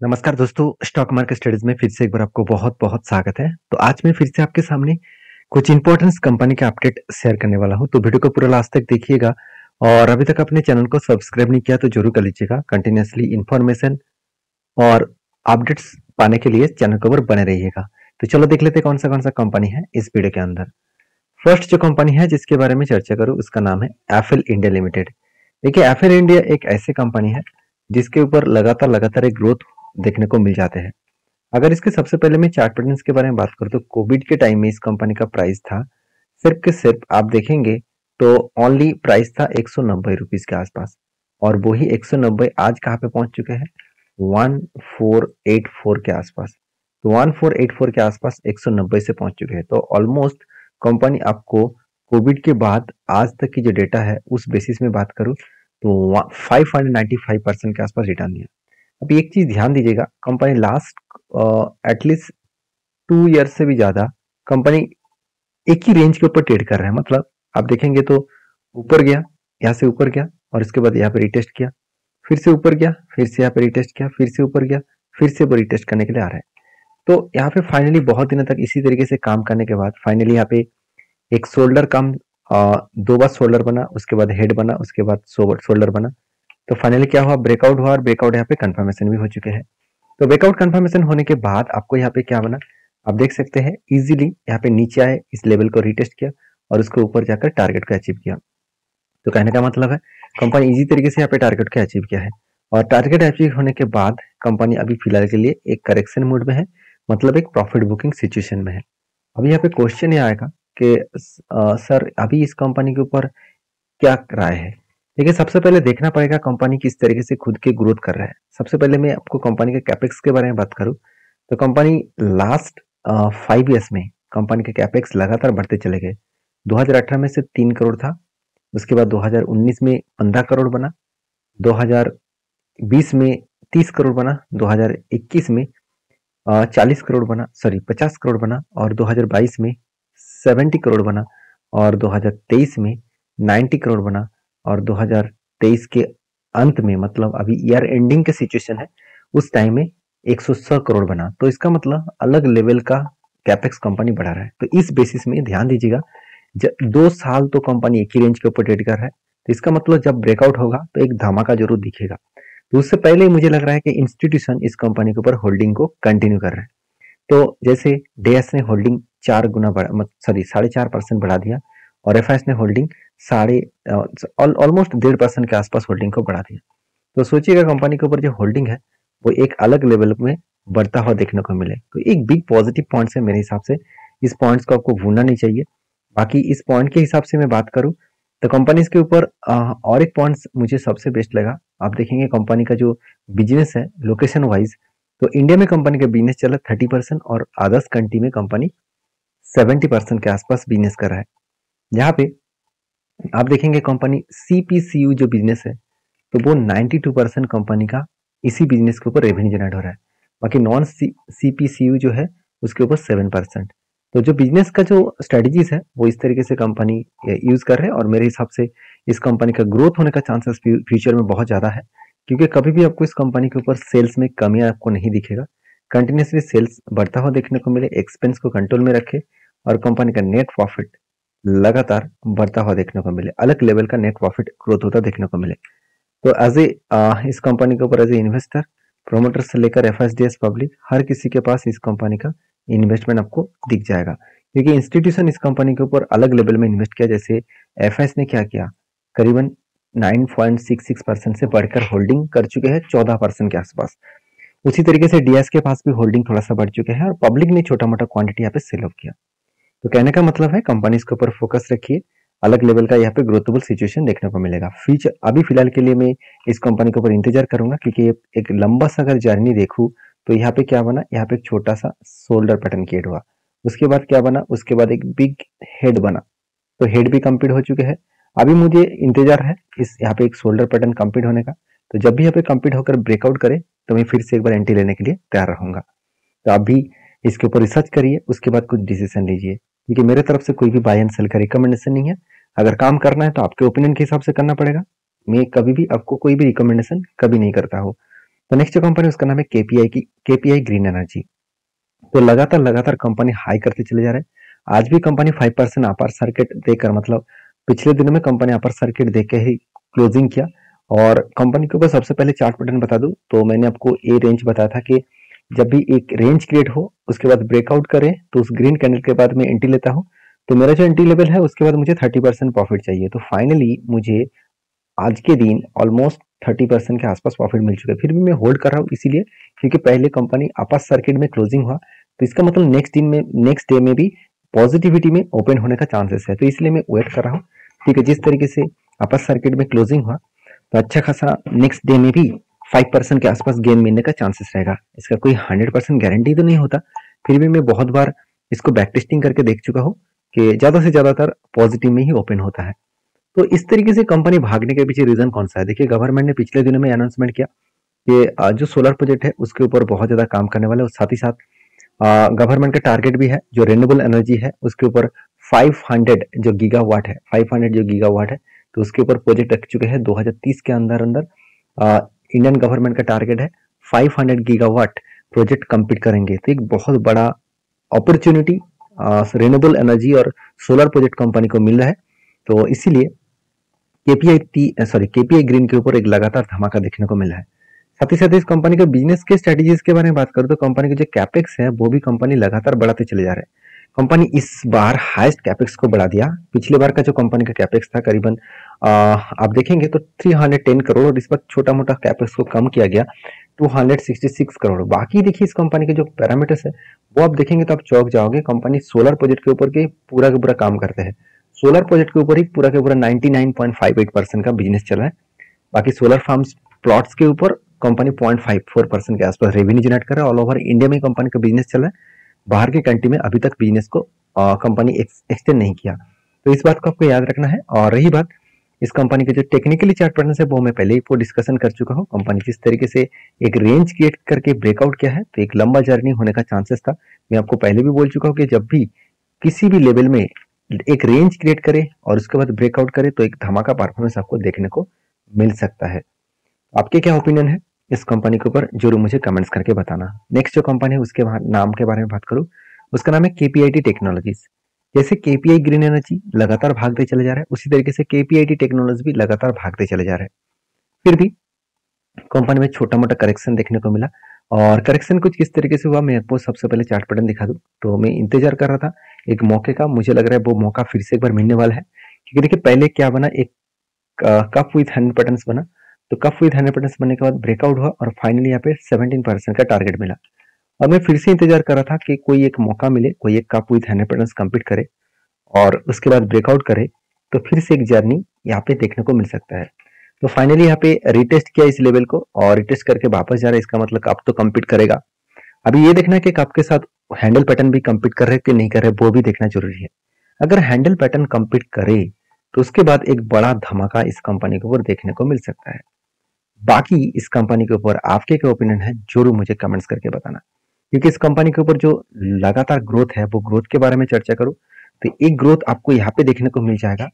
नमस्कार दोस्तों, stock market studies में फिर से एक बार आपको बहुत-बहुत स्वागत है। तो आज मैं फिर से आपके सामने कुछ इंपॉर्टेंस कंपनी के अपडेट शेयर करने वाला हूँ, तो वीडियो को पूरा लास्ट तक देखिएगा और अभी तक अपने चैनल को सब्सक्राइब नहीं किया तो जरूर कर लीजिएगा। कंटिन्यूअसली इन्फॉर्मेशन और अपडेट्स पाने के लिए चैनल के ऊपर बने रहिएगा। तो चलो देख लेते हैं कौन सा कंपनी है इस वीडियो के अंदर। फर्स्ट जो कंपनी है जिसके बारे में चर्चा करूँ उसका नाम है एफएल इंडिया लिमिटेड। देखिए, एफएल इंडिया एक ऐसी कंपनी है जिसके ऊपर लगातार एक ग्रोथ देखने को मिल जाते हैं। अगर इसके सबसे पहले मैं चार्ट पैटर्न्स के बारे में बात करूँ तो कोविड के टाइम में इस कंपनी का प्राइस था सिर्फ के सिर्फ आप देखेंगे तो ओनली प्राइस था 190 रुपीज के आसपास, और वही 190 आज कहाँ पे पहुंच चुके हैं 1484 के आसपास। तो 1484 के आसपास 190 से पहुंच चुके हैं। तो ऑलमोस्ट कंपनी आपको कोविड के बाद आज तक की जो डेटा है उस बेसिस में बात करूं तो 595% के आसपास रिटर्न दिया। अभी एक चीज ध्यान दीजिएगा, कंपनी लास्ट एटलीस्ट 2 ईयर से भी ज्यादा कंपनी एक ही रेंज के ऊपर ट्रेड कर रहा है। मतलब आप देखेंगे तो ऊपर गया, यहाँ से ऊपर गया और इसके बाद यहाँ पे रिटेस्ट किया, फिर से ऊपर गया, फिर से यहाँ पे रिटेस्ट किया, फिर से ऊपर गया, फिर से वो रिटेस्ट करने के लिए आ रहा है। तो यहाँ पे फाइनली बहुत दिनों तक इसी तरीके से काम करने के बाद फाइनली यहाँ पे एक शोल्डर कम 2 बार शोल्डर बना, उसके बाद हेड बना, उसके बाद शोल्डर बना। तो फाइनली क्या हुआ, ब्रेकआउट हुआ और ब्रेकआउट यहाँ पे कंफर्मेशन भी हो चुके हैं। तो ब्रेकआउट कंफर्मेशन होने के बाद आपको यहाँ पे क्या बना, आप देख सकते हैं इजीली यहाँ पे नीचे आए, इस लेवल को रिटेस्ट किया और उसके ऊपर जाकर टारगेट को अचीव किया। तो कहने का मतलब है कंपनी इजी तरीके से यहाँ पे टारगेट को अचीव किया है, और टारगेट अचीव होने के बाद कंपनी अभी फिलहाल के लिए एक करेक्शन मोड में है, मतलब एक प्रॉफिट बुकिंग सिचुएशन में है। अभी यहाँ पे क्वेश्चन ये आएगा कि सर अभी इस कंपनी के ऊपर क्या राय है। देखिए, सबसे पहले देखना पड़ेगा कंपनी किस तरीके से खुद की ग्रोथ कर रहा है। सबसे पहले मैं आपको कंपनी के कैपेक्स के बारे में बात करूं तो कंपनी लास्ट 5 ईयर्स में कंपनी के कैपेक्स लगातार बढ़ते चले गए। 2018 में से 3 करोड़ था, उसके बाद 2019 में 15 करोड़ बना, 2020 में 30 करोड़ बना, 2021 में 40 करोड़ बना, सॉरी 50 करोड़ बना, और 2022 में 70 करोड़ बना, और 2023 में 90 करोड़ बना, और 2023 के अंत में मतलब अभी ईयर एंडिंग के सिचुएशन है उस टाइम में 100 करोड़ बना। तो इसका मतलब अलग लेवल का कैपेक्स कंपनी बढ़ा रहा है। तो इस बेसिस में ध्यान दीजिएगा, 2 साल तो कंपनी एक ही रेंज के ऊपर ट्रेड कर रहा है, तो इसका मतलब जब ब्रेकआउट होगा तो एक धमाका जरूर दिखेगा। तो उससे पहले मुझे लग रहा है कि इंस्टीट्यूशन इस कंपनी के ऊपर होल्डिंग को कंटिन्यू कर रहा है। तो जैसे डेस ने होल्डिंग 4 गुना सॉरी 4.5% बढ़ा दिया, और एफआईएस ने होल्डिंग साढ़े ऑलमोस्ट 1.5% के आसपास होल्डिंग को बढ़ा दिया। तो सोचिएगा कंपनी के ऊपर जो होल्डिंग है वो एक अलग लेवल में बढ़ता हुआ देखने को मिले, तो एक बिग पॉजिटिव पॉइंट्स है मेरे हिसाब से। इस पॉइंट्स को आपको भूलना नहीं चाहिए। बाकी इस पॉइंट के हिसाब से मैं बात करूं तो कंपनीज के ऊपर और एक पॉइंट्स मुझे सबसे बेस्ट लगा। आप देखेंगे कंपनी का जो बिजनेस है लोकेशन वाइज, तो इंडिया में कंपनी का बिजनेस चला 30% और अदर्स कंट्री में कंपनी 70% के आसपास बिजनेस कर रहा है। जहाँ पे आप देखेंगे कंपनी सीपीसीयू जो बिजनेस है तो वो 92% कंपनी का इसी बिजनेस के ऊपर रेवेन्यू जनरेट हो रहा है। बाकी नॉन सीपीसीयू जो है उसके ऊपर 7%। तो जो बिजनेस का जो स्ट्रेटजीज है वो इस तरीके से कंपनी यूज कर रहे हैं, और मेरे हिसाब से इस कंपनी का ग्रोथ होने का चांसेस फ्यूचर में बहुत ज्यादा है, क्योंकि कभी भी आपको इस कंपनी के ऊपर सेल्स में कमियां आपको नहीं दिखेगा। कंटिन्यूसली सेल्स बढ़ता हुआ देखने को मिले, एक्सपेंस को कंट्रोल में रखे, और कंपनी का नेट प्रॉफिट लगातार बढ़ता हुआ देखने को मिले, अलग लेवल का नेट प्रॉफिट ग्रोथ होता देखने को मिले। तो एज ए इस कंपनी के ऊपर एज ए इन्वेस्टर, प्रोमोटर से लेकर एफएसडीएस पब्लिक, हर किसी के पास इस कंपनी का इन्वेस्टमेंट आपको दिख जाएगा, क्योंकि इंस्टीट्यूशन इस कंपनी के ऊपर अलग लेवल में इन्वेस्ट किया। जैसे एफएस ने क्या किया, करीबन 9.66% से बढ़कर होल्डिंग कर चुके हैं 14% के आसपास। उसी तरीके से डीएस के पास भी होल्डिंग थोड़ा सा बढ़ चुके हैं, और पब्लिक ने छोटा मोटा क्वांटिटी यहाँ पे सेल ऑफ किया। तो कहने का मतलब है कंपनी इसके ऊपर फोकस रखिए, अलग लेवल का यहाँ पे ग्रोथेबल सिचुएशन देखने को मिलेगा। फ्यूचर अभी फिलहाल के लिए मैं इस कंपनी के ऊपर इंतजार करूंगा, क्योंकि एक लंबा सा अगर जर्नी देखूं तो यहाँ पे क्या बना, यहाँ पे एक छोटा सा शोल्डर पैटर्न क्रिएट हुआ, उसके बाद क्या बना, उसके बाद एक बिग हेड बना। तो हेड भी कंप्लीट हो चुके हैं। अभी मुझे इंतजार है इस यहाँ पे एक शोल्डर पैटर्न कंप्लीट होने का। तो जब भी यहाँ पे कंप्लीट होकर ब्रेकआउट करे तो मैं फिर से एक बार एंट्री लेने के लिए तैयार रहूंगा। तो आप भी इसके ऊपर रिसर्च करिए, उसके बाद कुछ डिसीजन लीजिए, क्योंकि मेरे तरफ से कोई भी बाय एंड सेल का रिकमेंडेशन नहीं है। अगर काम करना है तो आपके ओपिनियन के हिसाब से करना पड़ेगा। मैं कभी भी आपको कोई भी रिकमेंडेशन कभी नहीं करता हूँ। तो नेक्स्ट जो कंपनी उसका नाम है केपीआई ग्रीन एनर्जी। तो लगातार कंपनी हाई करते चले जा रहे हैं। आज भी कंपनी 5% अपर सर्किट देकर, मतलब पिछले दिनों में कंपनी अपर सर्किट देके ही क्लोजिंग किया। और कंपनी के ऊपर सबसे पहले चार्ट पैटर्न बता दूं तो मैंने आपको ए रेंज बताया था कि जब भी एक रेंज क्रिएट हो उसके बाद ब्रेकआउट करे तो उस ग्रीन कैंडल के बाद मैं एंट्री लेता हूं। तो मेरा जो एंट्री लेवल है उसके बाद मुझे 30% प्रॉफिट चाहिए। तो फाइनली मुझे आज के दिन ऑलमोस्ट 30% के आसपास प्रॉफिट मिल चुका है। फिर भी मैं होल्ड कर रहा हूँ इसीलिए क्योंकि पहले कंपनी अपर सर्किट में क्लोजिंग हुआ, तो इसका मतलब नेक्स्ट डे में भी पॉजिटिविटी में ओपन होने का चांसेस है। तो इसलिए मैं वेट कर रहा हूँ। ठीक है, जिस तरीके से अपर सर्किट में क्लोजिंग हुआ तो अच्छा खासा नेक्स्ट डे में भी 5% के आसपास गेन मिलने का चांसेस रहेगा। इसका कोई 100% गारंटी तो नहीं होता, फिर भी मैं बहुत बार इसको बैक टेस्टिंग करके देख चुका हूँ कि ज्यादा से ज्यादातर पॉजिटिव में ही ओपन होता है। तो इस तरीके से कंपनी भागने के पीछे रीजन कौन सा है? देखिए, गवर्नमेंट ने पिछले दिनों में अनाउंसमेंट किया कि जो सोलर प्रोजेक्ट है उसके ऊपर बहुत ज्यादा काम करने वाला है। और साथ ही साथ गवर्नमेंट का टारगेट भी है जो रिन्यूएबल एनर्जी है उसके ऊपर 500 जो गीगावाट है, 500 जो गीगावाट है, तो उसके ऊपर प्रोजेक्ट रख चुके हैं। 2030 के अंदर अंदर इंडियन गवर्नमेंट का टारगेट है 500 गीगावाट प्रोजेक्ट कंप्लीट करेंगे। तो एक बहुत बड़ा अपॉर्चुनिटी रिन्यूएबल एनर्जी और सोलर प्रोजेक्ट कंपनी को मिल रहा है। तो इसीलिए केपीआई ग्रीन के ऊपर एक लगातार धमाका देखने को मिला है। साथ ही साथ इस कंपनी के बिजनेस के स्ट्रेटेजीज के बारे में बात करूं तो कंपनी के जो कैपेक्स है वो भी कंपनी लगातार बढ़ाते चले जा रहे हैं। कंपनी इस बार हाईएस्ट कैपेक्स को बढ़ा दिया। पिछले बार का जो कंपनी का कैपेक्स था करीबन आप देखेंगे तो 310 करोड़, और इस बार छोटा मोटा कैपेक्स को कम किया गया 266 करोड़। बाकी देखिए इस कंपनी के जो पैरामीटर्स है वो आप देखेंगे तो आप चौंक जाओगे। कंपनी सोलर प्रोजेक्ट के ऊपर के पूरा काम करते हैं। सोलर प्रोजेक्ट के ऊपर ही पूरा के पूरा 99.58% का बिजनेस चल रहा है। बाकी सोलर फार्म्स प्लॉट्स के ऊपर कंपनी 0.54% के आसपास रेवेन्यू जनरेट कर रहा है। ऑल ओवर इंडिया में कंपनी का बिजनेस चल रहा है। बाहर के कंट्री में अभी तक बिजनेस को कंपनी एक्सटेंड नहीं किया, तो इस बात को आपको याद रखना है। और रही बात इस कंपनी के जो टेक्निकली चार्ट पैटर्न है वो मैं पहले ही डिस्कशन कर चुका हूँ। कंपनी जिस तरीके से एक रेंज क्रिएट करके ब्रेकआउट किया है तो एक लंबा जर्नी होने का चांसेस था। मैं आपको पहले भी बोल चुका हूँ कि जब भी किसी भी लेवल में एक रेंज क्रिएट करे और उसके बाद ब्रेकआउट करे तो एक धमाका परफॉर्मेंस आपको देखने को मिल सकता है। आपके क्या ओपिनियन है इस कंपनी के ऊपर जरूर मुझे कमेंट्स करके बताना। नेक्स्ट जो कंपनी है उसके नाम के बारे में बात करूं, उसका नाम है केपीआईटी टेक्नोलॉजीज। जैसे केपीआई ग्रीन एनर्जी लगातार भागते चले जा रहा है, उसी तरीके से केपीआईटी टेक्नोलॉजी भी लगातार भागते चले जा रहे हैं। फिर भी कंपनी में छोटा मोटा करेक्शन देखने को मिला। और करेक्शन कुछ किस तरीके से हुआ मैं आपको सबसे पहले चार्ट पैटर्न दिखा दूं। तो मैं इंतजार कर रहा था एक मौके का, मुझे लग रहा है वो मौका फिर से एक बार मिलने वाला है। क्योंकि देखिए पहले क्या बना, एक कप विथ 100 पैटर्न बना, तो कप विथ 100 पैटर्न बनने के बाद ब्रेकआउट हुआ और फाइनली यहाँ पे 17% का टारगेट मिला। और मैं फिर से इंतजार कर रहा था कि कोई एक मौका मिले, कोई एक कप विथ 100 पैटर्न कंप्लीट करे और उसके बाद ब्रेकआउट करे तो फिर से एक जर्नी यहाँ पे देखने को मिल सकता है। तो फाइनली यहाँ पे रिटेस्ट किया इस लेवल को और रिटेस्ट करके वापस जा रहा है। इसका मतलब कप तो कंप्लीट करेगा। अभी ये देखना है कि कप के साथ हैंडल पैटर्न भी कंप्लीट कर रहे कि नहीं कर रहे, वो भी देखना जरूरी है। अगर हैंडल पैटर्न कंप्लीट करे तो उसके बाद एक बड़ा धमाका इस कंपनी के ऊपर देखने को मिल सकता है। बाकी इस कंपनी के ऊपर आपके क्या ओपिनियन है जरूर मुझे कमेंट्स करके बताना। क्योंकि इस कंपनी के ऊपर जो लगातार ग्रोथ है वो ग्रोथ के बारे में चर्चा करूं तो एक ग्रोथ आपको यहाँ पे देखने को मिल जाएगा।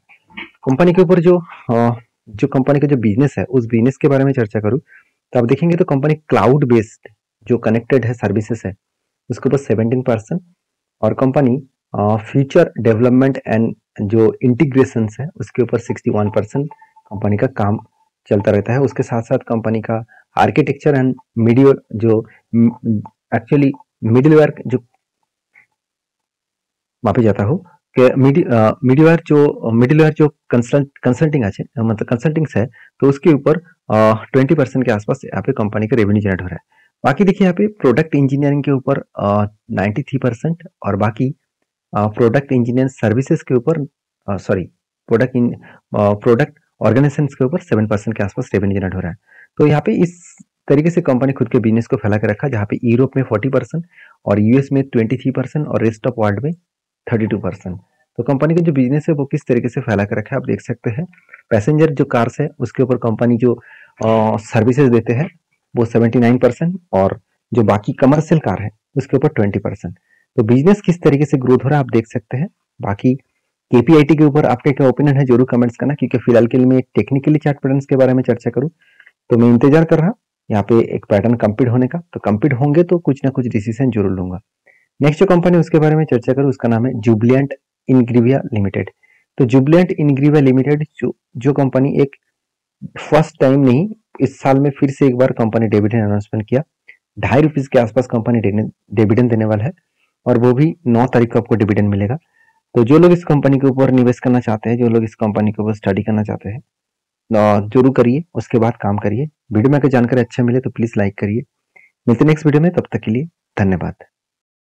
कंपनी के ऊपर जो कंपनी का जो बिजनेस है उस बिजनेस के बारे में चर्चा करूं तो आप देखेंगे तो कंपनी क्लाउड बेस्ड जो कनेक्टेड है सर्विसेज है उसके ऊपर 17%, और कंपनी फ्यूचर डेवलपमेंट एंड जो इंटीग्रेशन है उसके ऊपर 61% कंपनी का काम चलता रहता है। उसके साथ साथ कंपनी का आर्किटेक्चर एंड मीडियो जो एक्चुअली मिडिलवेयर जो मापी जाता हो कि मिडिलवेयर जो कंसल्टिंग मतलब कंसल्टिंग्स है तो उसके ऊपर 20% के आसपास यहाँ पे कंपनी का रेवेन्यू जनरेट हो रहा है। बाकी देखिए यहाँ पे प्रोडक्ट इंजीनियरिंग के ऊपर 93% और बाकी प्रोडक्ट इंजीनियरिंग सर्विसेज के ऊपर प्रोडक्ट ऑर्गेनाइजेशन के ऊपर 7% के आसपास रेवेन्यू जनरेट हो रहा है। तो यहाँ पे इस तरीके से कंपनी खुद के बिजनेस को फैला के रखा, जहाँ पे यूरोप में 40% और यूएस में 23% और रेस्ट ऑफ वर्ल्ड में 32%। तो कंपनी का जो बिजनेस है वो किस तरीके से फैला कर रखा है आप देख सकते हैं। पैसेंजर जो कार्स है उसके ऊपर कंपनी जो सर्विसेज देते हैं वो 79% और जो बाकी कमर्शियल कार है उसके ऊपर 20%। तो बिजनेस किस तरीके से ग्रोथ हो रहा है आप देख सकते हैं। बाकी केपीआईटी के ऊपर आपके क्या ओपिनियन है जरूर कमेंट्स करना, क्योंकि फिलहाल के लिए मैं टेक्निकली चार्ट पैटर्न्स के बारे में चर्चा करूं तो मैं इंतजार कर रहा यहाँ पे एक पैटर्न कंप्लीट होने का, तो कंप्लीट होंगे तो कुछ ना कुछ डिसीजन जरूर लूंगा। नेक्स्ट जो कंपनी उसके बारे में चर्चा करूँ उसका नाम है जुबिलेंट इनग्रीविया लिमिटेड। तो जुबिलेंट इनग्रीविया लिमिटेड जो कंपनी एक फर्स्ट टाइम नहीं, इस साल में फिर से एक बार कंपनी डिविडेंड अनाउंसमेंट किया। ₹2.5 के आसपास कंपनी डिविडेंड देने वाला है और वो भी 9 तारीख को आपको डिविडेंड मिलेगा। तो जो लोग इस कंपनी के ऊपर निवेश करना चाहते हैं, जो लोग इस कंपनी के ऊपर स्टडी करना चाहते हैं, जरूर करिए, उसके बाद काम करिए। वीडियो में अगर जानकारी अच्छा मिले तो प्लीज लाइक करिए। मिलते हैं नेक्स्ट वीडियो में, तब तक के लिए धन्यवाद।